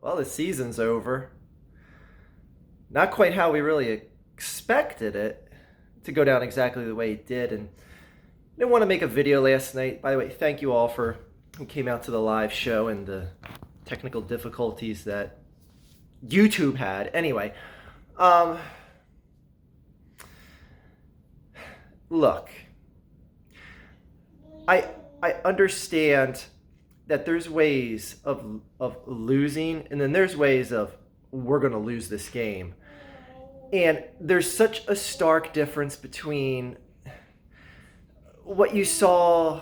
well, the season's over. Not quite how we really expected it to go down exactly the way it did. And I didn't want to make a video last night. By the way, thank you all for who came out to the live show and the technical difficulties that YouTube had. Anyway, look, I understand that there's ways of losing, and then there's ways of we're going to lose this game. And there's such a stark difference between what you saw,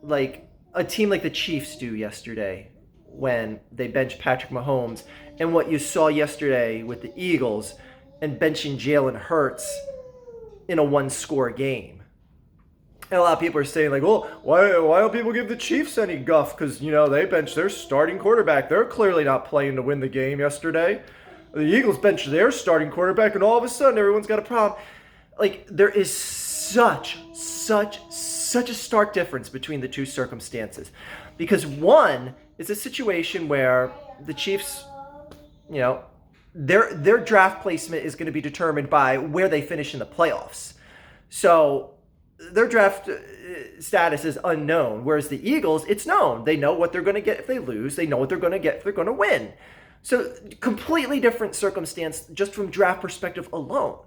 like a team like the Chiefs do yesterday when they benched Patrick Mahomes, and what you saw yesterday with the Eagles and benching Jalen Hurts in a one-score game. And a lot of people are saying, like, well, why don't people give the Chiefs any guff? Because, they benched their starting quarterback. They're clearly not playing to win the game yesterday. The Eagles benched their starting quarterback, and all of a sudden, everyone's got a problem. Like, there is such a stark difference between the two circumstances. Because one is a situation where the Chiefs, their draft placement is going to be determined by where they finish in the playoffs. So their draft status is unknown, whereas the Eagles, it's known. They know what they're going to get if they lose. They know what they're going to get if they're going to win. So completely different circumstance just from draft perspective alone.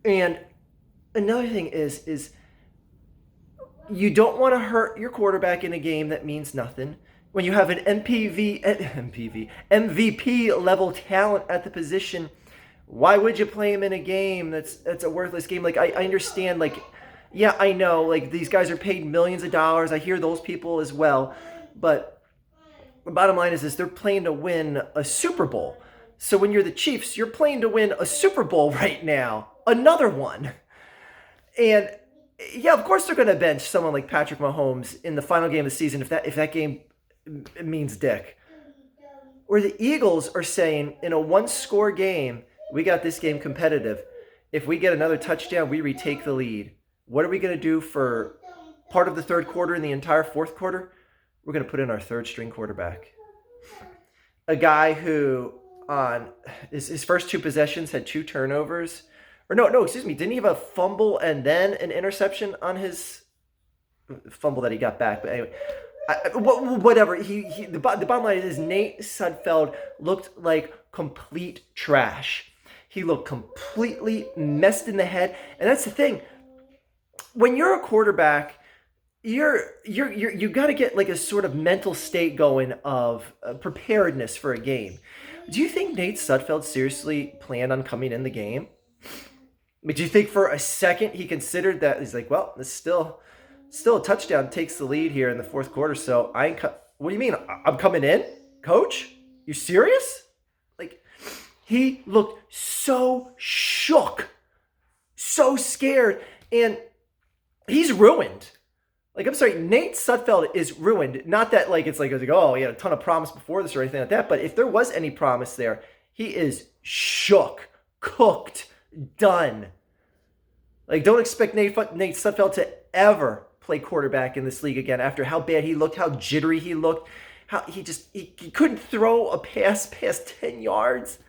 And another thing is you don't want to hurt your quarterback in a game that means nothing. When you have an MVP level talent at the position, why would you play him in a game that's a worthless game? Like, I understand, like, yeah, I know, like, these guys are paid millions of dollars. I hear those people as well. But the bottom line is they're playing to win a Super Bowl. So when you're the Chiefs, you're playing to win a Super Bowl right now. Another one. And, yeah, of course they're going to bench someone like Patrick Mahomes in the final game of the season if that game means dick. Or the Eagles are saying, in a one-score game, we got this game competitive. If we get another touchdown, we retake the lead. What are we going to do for part of the third quarter and the entire fourth quarter? We're going to put in our third-string quarterback. A guy who, on his first two possessions, had 2 turnovers. Or no, excuse me. Didn't he have a fumble and then an interception on his fumble that he got back? But anyway, whatever. The bottom line is Nate Sudfeld looked like complete trash. He looked completely messed in the head. And that's the thing. When you're a quarterback, you got to get like a sort of mental state going of preparedness for a game. Do you think Nate Sudfeld seriously planned on coming in the game? But do you think for a second he considered that? He's like, well, it's still a touchdown takes the lead here in the fourth quarter. So what do you mean? I'm coming in, coach? You serious? Like, he looked so shook, so scared, and he's ruined. Like, I'm sorry, Nate Sudfeld is ruined. Not that, like, it's like, oh, he had a ton of promise before this or anything like that. But if there was any promise there, he is shook, cooked, done. Like, don't expect Nate Sudfeld to ever play quarterback in this league again after how bad he looked, how jittery he looked, how he couldn't throw a pass past 10 yards.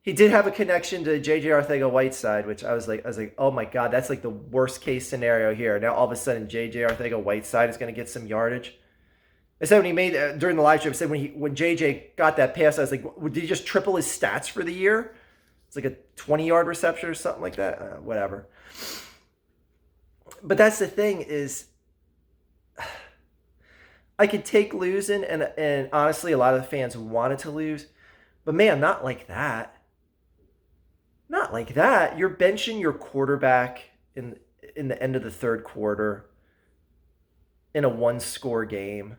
He did have a connection to J.J. Arcega-Whiteside, which I was like, oh my God, that's like the worst case scenario here. Now all of a sudden J.J. Arcega-Whiteside is going to get some yardage. I said when he made during the live stream, I said when J.J. got that pass, I was like, did he just triple his stats for the year? It's like a 20-yard reception or something like that. Whatever. But that's the thing is, I could take losing, and honestly, a lot of the fans wanted to lose, but man, not like that. Not like that. You're benching your quarterback in the end of the third quarter in a one-score game.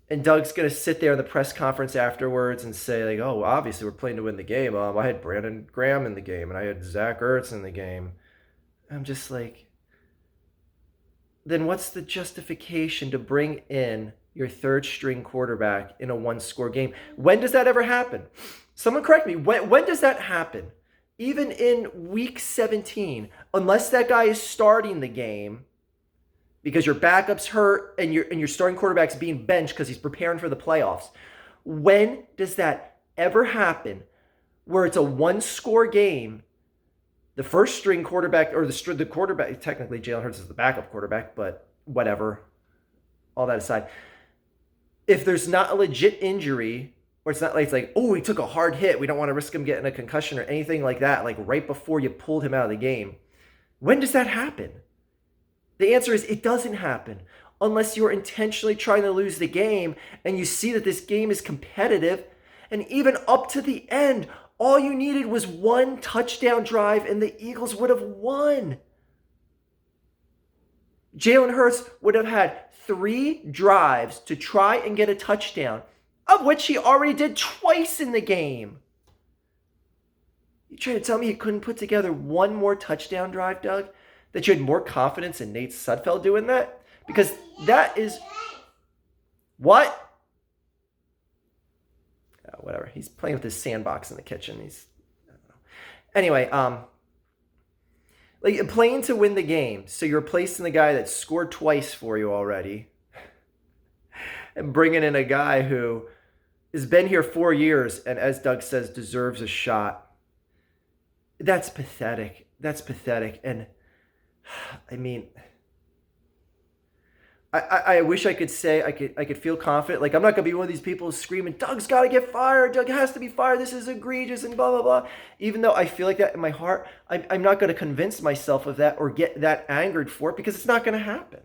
And Doug's going to sit there in the press conference afterwards and say, like, oh, obviously we're playing to win the game. I had Brandon Graham in the game, and I had Zach Ertz in the game. I'm just like, then what's the justification to bring in your third-string quarterback in a one-score game? When does that ever happen? Someone correct me. When does that happen? Even in Week 17, unless that guy is starting the game, because your backup's hurt and your starting quarterback's being benched because he's preparing for the playoffs. When does that ever happen where it's a one-score game, the first string quarterback, or the quarterback, technically Jalen Hurts is the backup quarterback, but whatever, all that aside, if there's not a legit injury, or it's not like, oh, he took a hard hit, we don't want to risk him getting a concussion or anything like that, like right before you pulled him out of the game, when does that happen? The answer is it doesn't happen unless you're intentionally trying to lose the game and you see that this game is competitive. And even up to the end, all you needed was one touchdown drive and the Eagles would have won. Jalen Hurts would have had 3 drives to try and get a touchdown, of which he already did twice in the game. You trying to tell me he couldn't put together one more touchdown drive, Doug? That you had more confidence in Nate Sudfeld doing that? Because that is... What? Oh, whatever. He's playing with his sandbox in the kitchen. I don't know. Anyway, like playing to win the game. So you're replacing the guy that scored twice for you already, and bringing in a guy who has been here 4 years and, as Doug says, deserves a shot. That's pathetic. That's pathetic. And I mean, I wish I could say I could feel confident. Like, I'm not gonna be one of these people screaming, Doug's gotta get fired, Doug has to be fired, this is egregious, and blah blah blah. Even though I feel like that in my heart, I'm not gonna convince myself of that or get that angered for it, because it's not gonna happen.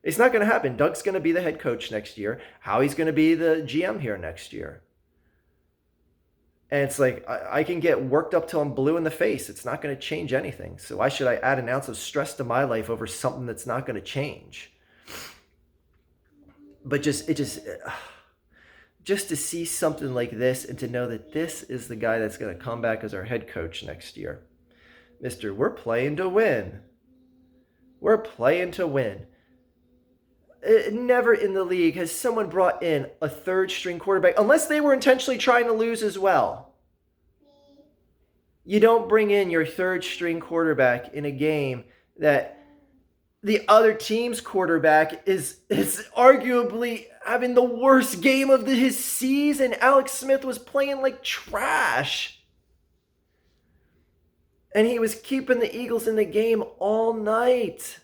It's not gonna happen. Doug's gonna be the head coach next year. Howie's gonna be the GM here next year. And it's like, I can get worked up till I'm blue in the face. It's not going to change anything. So why should I add an ounce of stress to my life over something that's not going to change? But just to see something like this and to know that this is the guy that's going to come back as our head coach next year. Mister, we're playing to win. We're playing to win. Never in the league has someone brought in a third string quarterback, unless they were intentionally trying to lose as well. You don't bring in your third string quarterback in a game that the other team's quarterback is arguably having the worst game of his season. Alex Smith was playing like trash. And he was keeping the Eagles in the game all night.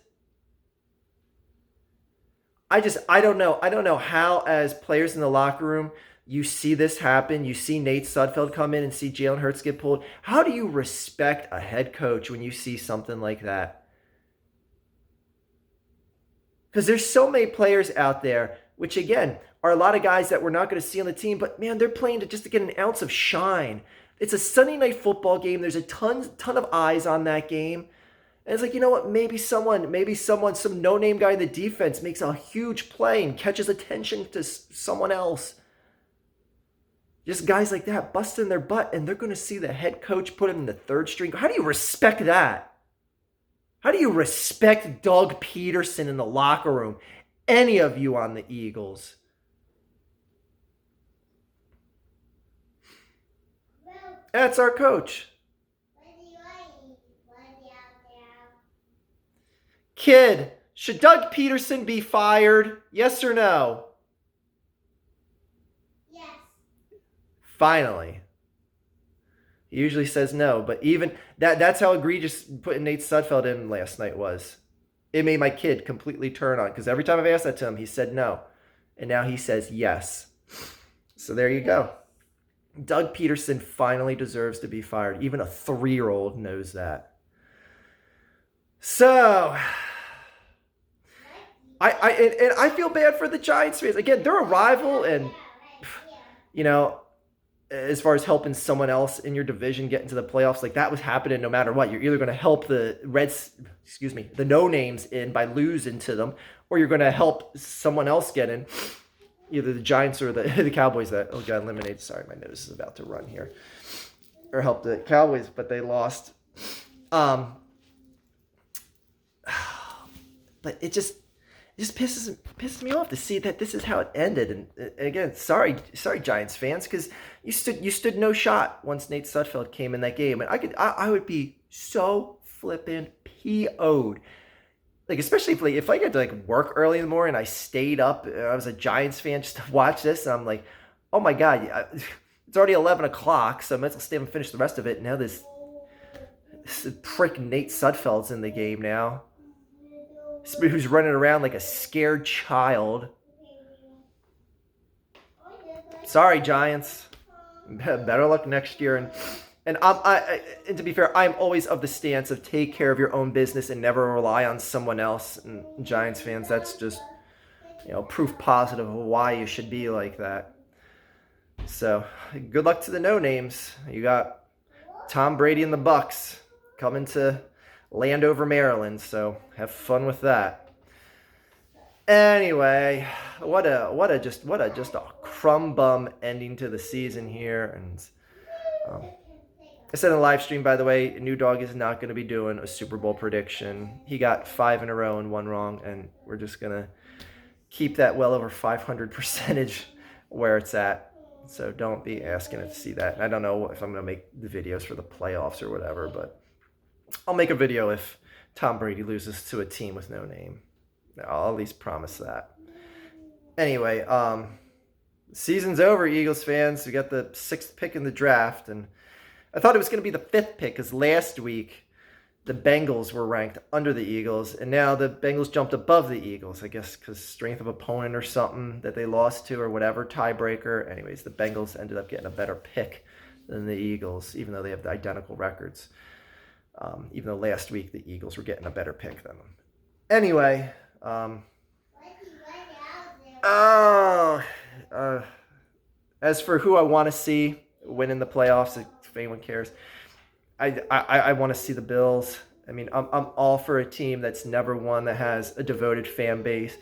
I don't know. I don't know how, as players in the locker room, you see this happen. You see Nate Sudfeld come in and see Jalen Hurts get pulled. How do you respect a head coach when you see something like that? Because there's so many players out there, which again, are a lot of guys that we're not going to see on the team, but man, they're playing just to get an ounce of shine. It's a Sunday night football game. There's a ton of eyes on that game. And it's like, you know what, maybe someone, some no-name guy in the defense makes a huge play and catches attention to someone else. Just guys like that busting their butt, and they're going to see the head coach put him in the third string. How do you respect that? How do you respect Doug Pederson in the locker room? Any of you on the Eagles? That's our coach. Kid, should Doug Pederson be fired? Yes or no? Yes. Finally. He usually says no, but even that's how egregious putting Nate Sudfeld in last night was. It made my kid completely turn on, because every time I've asked that to him, he said no. And now he says yes. So there you go. Doug Pederson finally deserves to be fired. Even a 3-year-old knows that. So, I feel bad for the Giants fans. Again, they're a rival, and you know, as far as helping someone else in your division get into the playoffs, like that was happening no matter what. You're either going to help the the no-names in by losing to them, or you're going to help someone else get in, either the Giants or the Cowboys that got eliminated. Sorry, my nose is about to run here. Or help the Cowboys, but they lost. But it just pisses me off to see that this is how it ended. And again, sorry Giants fans, because you stood no shot once Nate Sudfeld came in that game. And I would be so flippin' PO'd like especially if I get to like work early in the morning, I stayed up. I was a Giants fan just to watch this. And I'm like, oh my god, it's already 11 o'clock, so I might as well stay and finish the rest of it. Now this prick Nate Sudfeld's in the game now, who's running around like a scared child. Sorry, Giants. Better luck next year. And to be fair, I'm always of the stance of take care of your own business and never rely on someone else. And Giants fans, that's just, proof positive of why you should be like that. So good luck to the no names. You got Tom Brady and the Bucks coming to Landover, Maryland. So have fun with that. Anyway, what a just a crumb bum ending to the season here. And I said in the live stream, by the way, New Dog is not going to be doing a Super Bowl prediction. He got 5 in a row and 1 wrong, and we're just going to keep that well over 500 percentage where it's at. So don't be asking it to see that. I don't know if I'm going to make the videos for the playoffs or whatever, but I'll make a video if Tom Brady loses to a team with no name. I'll at least promise that. Anyway, season's over, Eagles fans. We got the 6th pick in the draft, and I thought it was going to be the 5th pick because last week the Bengals were ranked under the Eagles, and now the Bengals jumped above the Eagles, I guess because strength of opponent or something that they lost to or whatever, tiebreaker. Anyways, the Bengals ended up getting a better pick than the Eagles, even though they have the identical records. Even though last week the Eagles were getting a better pick than them. Anyway, as for who I want to see win in the playoffs, if anyone cares, I want to see the Bills. I mean, I'm all for a team that's never won, that has a devoted fan base,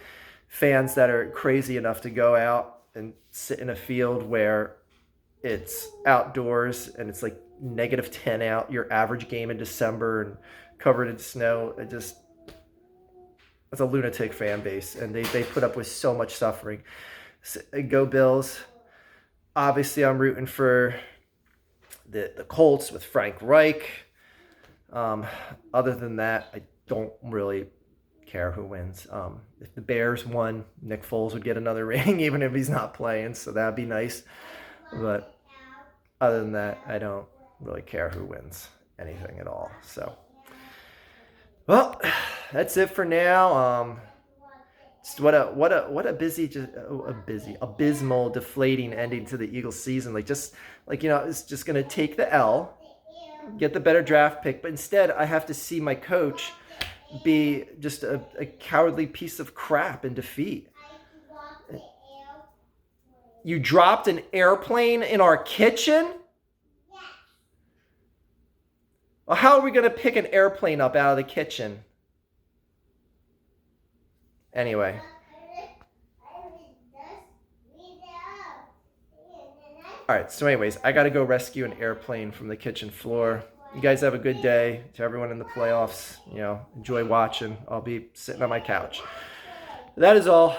fans that are crazy enough to go out and sit in a field where it's outdoors and it's like -10 out, your average game in December and covered in snow. It's a lunatic fan base, and they put up with so much suffering. So, go Bills. Obviously, I'm rooting for the Colts with Frank Reich. Other than that, I don't really care who wins. If the Bears won, Nick Foles would get another ring, even if he's not playing, so that'd be nice. But other than that, I don't really care who wins anything at all. So, well, that's it for now. Just what a abysmal, deflating ending to the Eagles season. It's just gonna take the L, get the better draft pick, but instead I have to see my coach be just a cowardly piece of crap in defeat. You dropped an airplane in our kitchen? Well, how are we gonna pick an airplane up out of the kitchen? Anyway. All right, so anyways, I got to go rescue an airplane from the kitchen floor. You guys have a good day. To everyone in the playoffs, enjoy watching. I'll be sitting on my couch. That is all.